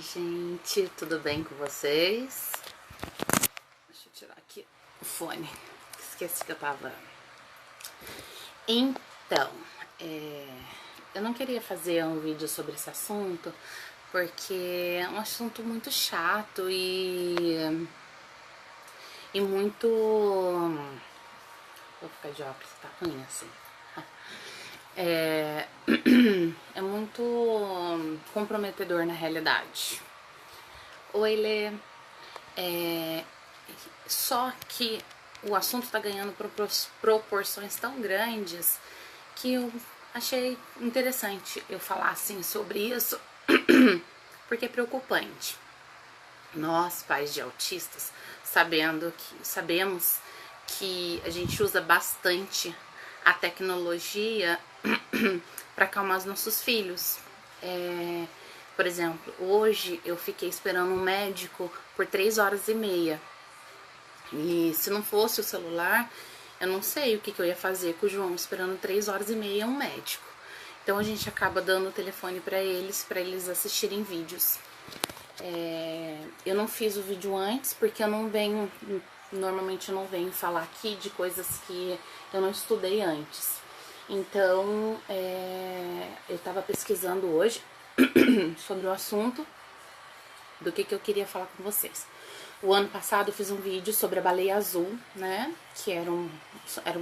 gente, tudo bem com vocês? Deixa eu tirar aqui o fone, esqueci que eu tava... Então, eu não queria fazer um vídeo sobre esse assunto, porque é um assunto muito chato e muito... Vou ficar de óculos, tá ruim assim. É muito comprometedor na realidade. Oi, Lê. Só que o assunto tá ganhando proporções tão grandes que eu achei interessante eu falar assim sobre isso, porque é preocupante. Nós, pais de autistas, sabemos que a gente usa bastante a tecnologia para acalmar os nossos filhos. Por exemplo, hoje eu fiquei esperando um médico por 3 horas e meia. E se não fosse o celular, eu não sei o que eu ia fazer com o João esperando 3 horas e meia um médico. Então a gente acaba dando o telefone para eles assistirem vídeos. Eu não fiz o vídeo antes porque eu não venho, normalmente eu não venho falar aqui de coisas que eu não estudei antes. Então, eu tava pesquisando hoje sobre o assunto do que eu queria falar com vocês. O ano passado eu fiz um vídeo sobre a baleia azul, né? Que eram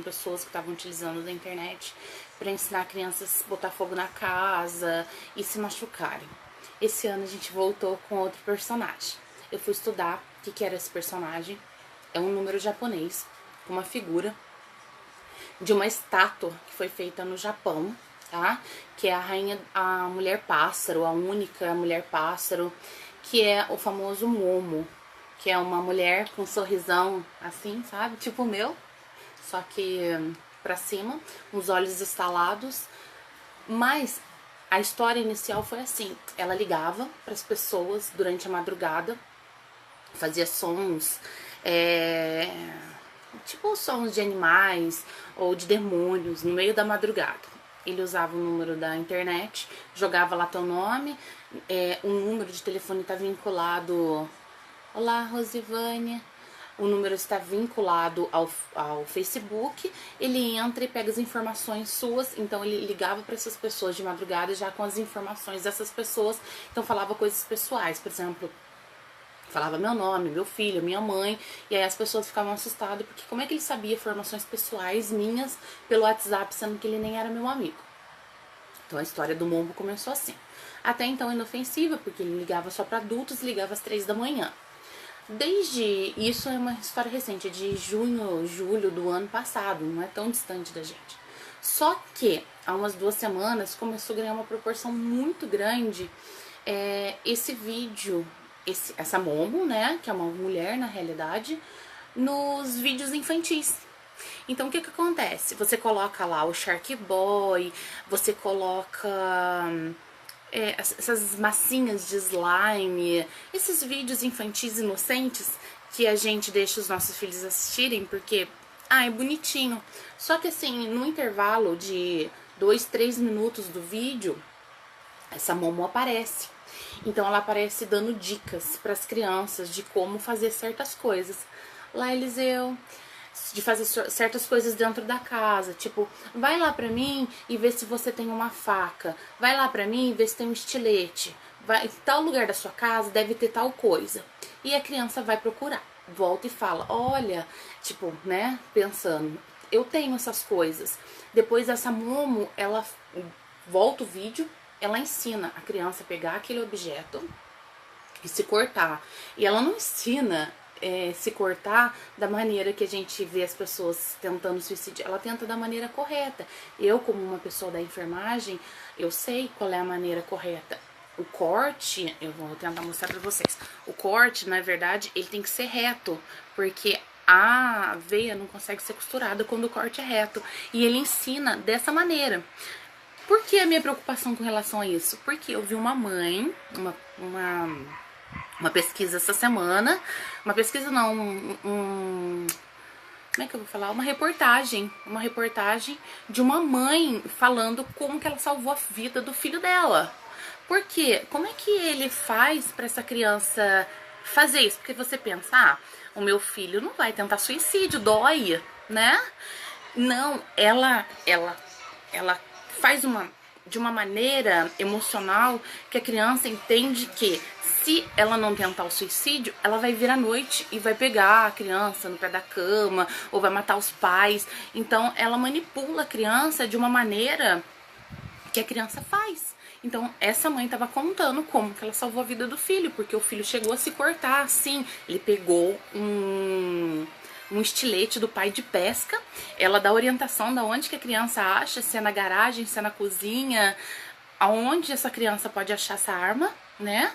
pessoas que estavam utilizando da internet para ensinar crianças a botar fogo na casa e se machucarem. Esse ano a gente voltou com outro personagem. Eu fui estudar o que era esse personagem. É um número japonês, com uma figura de uma estátua que foi feita no Japão, tá? Que é a mulher pássaro, a única mulher pássaro, que é o famoso Momo, que é uma mulher com um sorrisão assim, sabe? Tipo o meu, só que pra cima, uns olhos estalados. Mas a história inicial foi assim: ela ligava para as pessoas durante a madrugada, fazia sons, tipo sons de animais ou de demônios no meio da madrugada. Ele usava o número da internet, jogava lá teu nome, o número de telefone está vinculado. Olá, Rosivânia. O número está vinculado ao Facebook. Ele entra e pega as informações suas. Então ele ligava para essas pessoas de madrugada já com as informações dessas pessoas. Então falava coisas pessoais, por exemplo, falava meu nome, meu filho, minha mãe, e aí as pessoas ficavam assustadas, porque como é que ele sabia informações pessoais minhas pelo WhatsApp, sendo que ele nem era meu amigo? Então a história do Mombo começou assim. Até então inofensiva, porque ele ligava só para adultos, ligava às 3 da manhã. Isso é uma história recente, de junho, julho do ano passado, não é tão distante da gente. Só que há umas 2 semanas começou a ganhar uma proporção muito grande esse vídeo, essa Momo, né, que é uma mulher na realidade, nos vídeos infantis. Então o que acontece? Você coloca lá o Shark Boy, você coloca essas massinhas de slime, esses vídeos infantis inocentes que a gente deixa os nossos filhos assistirem porque é bonitinho. Só que assim, no intervalo de 2, 3 minutos do vídeo, essa Momo aparece. Então ela aparece dando dicas para as crianças de como fazer certas coisas. Lá, Eliseu, de fazer certas coisas dentro da casa, tipo, vai lá pra mim e vê se você tem uma faca, vai lá pra mim e vê se tem um estilete, vai, em tal lugar da sua casa deve ter tal coisa. E a criança vai procurar, volta e fala, olha, tipo, né, pensando, eu tenho essas coisas. Depois essa Momo, ela volta o vídeo, ela ensina a criança a pegar aquele objeto e se cortar. E ela não ensina se cortar da maneira que a gente vê as pessoas tentando suicídio. Ela tenta da maneira correta. Eu, como uma pessoa da enfermagem, eu sei qual é a maneira correta. O corte, eu vou tentar mostrar pra vocês. O corte, na verdade, ele tem que ser reto, porque a veia não consegue ser costurada quando o corte é reto. E ele ensina dessa maneira. Por que a minha preocupação com relação a isso? Porque eu vi uma mãe, uma pesquisa essa semana, uma pesquisa não, como é que eu vou falar? Uma reportagem de uma mãe falando como que ela salvou a vida do filho dela. Por quê? Como é que ele faz para essa criança fazer isso? Porque você pensa, ah, o meu filho não vai tentar suicídio, dói, né? Não, ela faz de uma maneira emocional que a criança entende que se ela não tentar o suicídio, ela vai vir à noite e vai pegar a criança no pé da cama ou vai matar os pais. Então ela manipula a criança de uma maneira que a criança faz. Então essa mãe estava contando como que ela salvou a vida do filho, porque o filho chegou a se cortar assim. Ele pegou um estilete do pai de pesca. Ela dá orientação da onde que a criança acha, se é na garagem, se é na cozinha, aonde essa criança pode achar essa arma, né?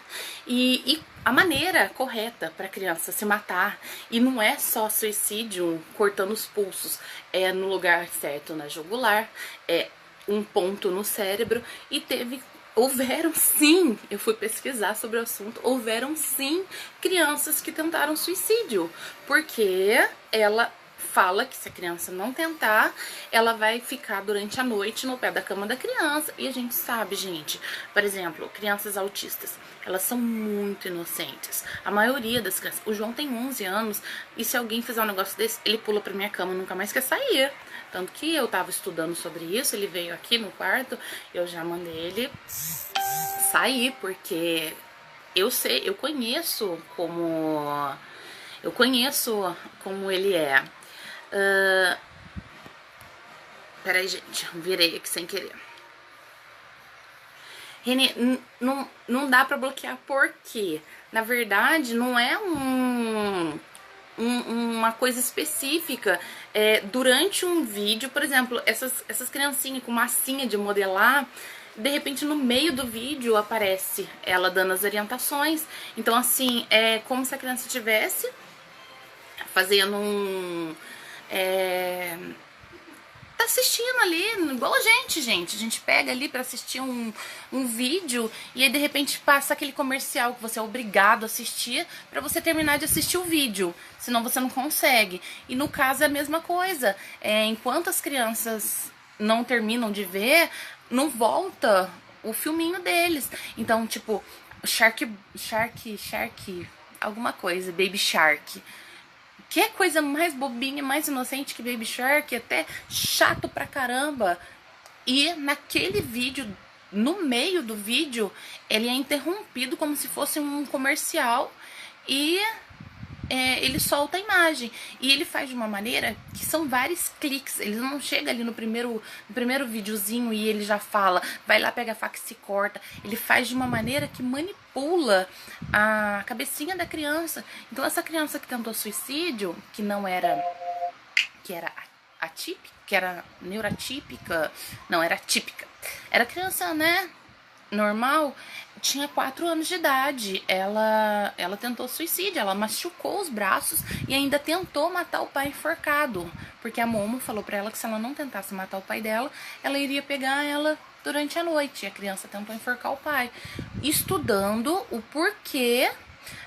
E a maneira correta para a criança se matar. E não é só suicídio cortando os pulsos, é no lugar certo, na jugular, é um ponto no cérebro. E houveram sim, eu fui pesquisar sobre o assunto, houveram sim crianças que tentaram suicídio, porque ela fala que se a criança não tentar, ela vai ficar durante a noite no pé da cama da criança. E a gente sabe, gente, por exemplo, crianças autistas, elas são muito inocentes. A maioria das crianças, o João tem 11 anos, e se alguém fizer um negócio desse, ele pula pra minha cama e nunca mais quer sair. Tanto que eu tava estudando sobre isso, ele veio aqui no quarto, eu já mandei ele sair, porque eu conheço como ele é. Peraí, gente, virei aqui sem querer. Renê, não dá pra bloquear porque, na verdade, não é uma coisa específica. Durante um vídeo, por exemplo, essas criancinhas com massinha de modelar, de repente no meio do vídeo aparece ela dando as orientações. Então assim, é como se a criança estivesse fazendo tá assistindo ali, igual a gente pega ali pra assistir um vídeo e aí de repente passa aquele comercial que você é obrigado a assistir pra você terminar de assistir o vídeo, senão você não consegue. E no caso é a mesma coisa, enquanto as crianças não terminam de ver, não volta o filminho deles. Então, tipo, Shark, alguma coisa, Baby Shark. Que é coisa mais bobinha, mais inocente que Baby Shark, até chato pra caramba. E naquele vídeo, no meio do vídeo, ele é interrompido como se fosse um comercial e ele solta a imagem. E ele faz de uma maneira que são vários cliques. Ele não chega ali no primeiro videozinho e ele já fala, vai lá, pega a faca e se corta. Ele faz de uma maneira que manipula a cabecinha da criança. Então essa criança que tentou suicídio, que era atípica, que era neurotípica, não, era típica. Era criança, né, normal, tinha 4 anos de idade. Ela tentou suicídio, ela machucou os braços e ainda tentou matar o pai enforcado, porque a Momo falou pra ela que se ela não tentasse matar o pai dela, ela iria pegar ela durante a noite. E a criança tentou enforcar o pai, estudando o porquê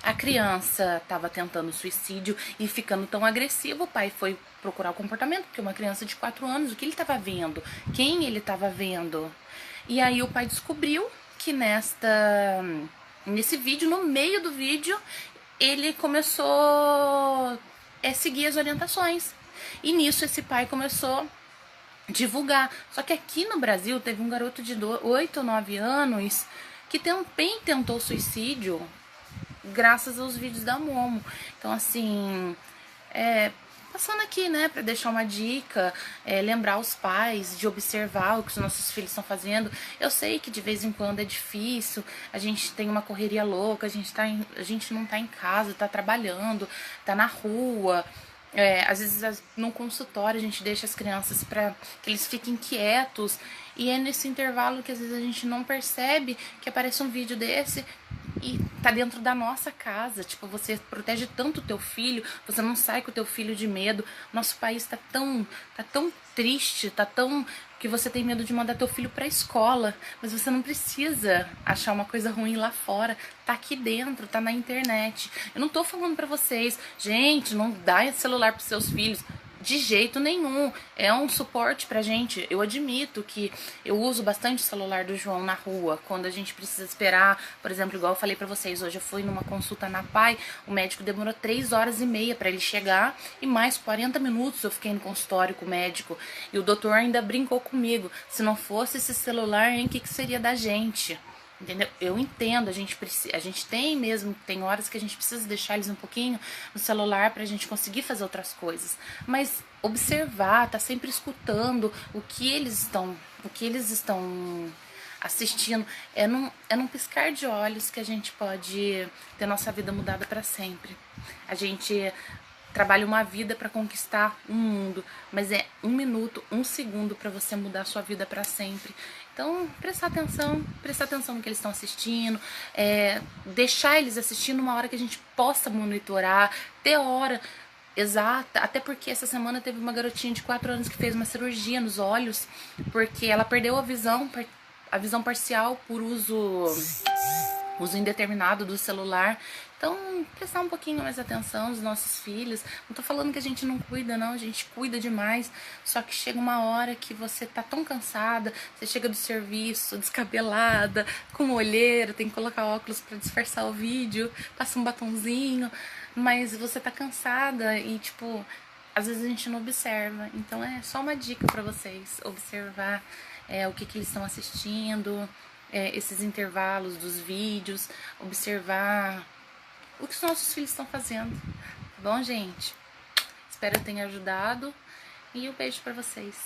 a criança estava tentando suicídio e ficando tão agressiva. O pai foi procurar o comportamento, porque uma criança de 4 anos, o que ele estava vendo, quem ele estava vendo. E aí o pai descobriu que nesse vídeo, no meio do vídeo, ele começou a seguir as orientações. E nisso esse pai começou a divulgar. Só que aqui no Brasil teve um garoto de 8 ou 9 anos que também tentou suicídio graças aos vídeos da Momo. Então assim, passando aqui, né, pra deixar uma dica, lembrar os pais de observar o que os nossos filhos estão fazendo. Eu sei que de vez em quando é difícil, a gente tem uma correria louca, a gente não tá em casa, tá trabalhando, tá na rua. Às vezes no consultório a gente deixa as crianças para que eles fiquem quietos, e é nesse intervalo que às vezes a gente não percebe que aparece um vídeo desse e tá dentro da nossa casa. Tipo, você protege tanto o teu filho, você não sai com o teu filho de medo. Nosso país tá tão triste, tá tão que você tem medo de mandar teu filho pra escola, mas você não precisa achar uma coisa ruim lá fora, tá aqui dentro, tá na internet. Eu não tô falando pra vocês, gente, não dá celular pros seus filhos. De jeito nenhum, é um suporte pra gente. Eu admito que eu uso bastante o celular do João na rua, quando a gente precisa esperar, por exemplo, igual eu falei pra vocês, hoje eu fui numa consulta na PAI, o médico demorou 3 horas e meia pra ele chegar, e mais 40 minutos eu fiquei no consultório com o médico, e o doutor ainda brincou comigo, se não fosse esse celular, hein, o que seria da gente? Entendeu? Eu entendo, a gente tem mesmo, tem horas que a gente precisa deixar eles um pouquinho no celular pra gente conseguir fazer outras coisas. Mas observar, tá sempre escutando o que eles estão assistindo, é num piscar de olhos que a gente pode ter nossa vida mudada pra sempre. A gente trabalha uma vida para conquistar um mundo, mas é 1 minuto, 1 segundo para você mudar a sua vida para sempre. Então, prestar atenção no que eles estão assistindo, deixar eles assistindo uma hora que a gente possa monitorar, ter hora exata, até porque essa semana teve uma garotinha de 4 anos que fez uma cirurgia nos olhos, porque ela perdeu a visão parcial por uso indeterminado do celular. Então, prestar um pouquinho mais atenção nos nossos filhos. Não tô falando que a gente não cuida, não, a gente cuida demais. Só que chega uma hora que você tá tão cansada, você chega do serviço, descabelada, com olheira, tem que colocar óculos pra disfarçar o vídeo, passa um batonzinho, mas você tá cansada e, tipo, às vezes a gente não observa. Então é só uma dica pra vocês, observar o que eles estão assistindo, esses intervalos dos vídeos, observar o que os nossos filhos estão fazendo, tá bom, gente? Espero que tenha ajudado e um beijo pra vocês.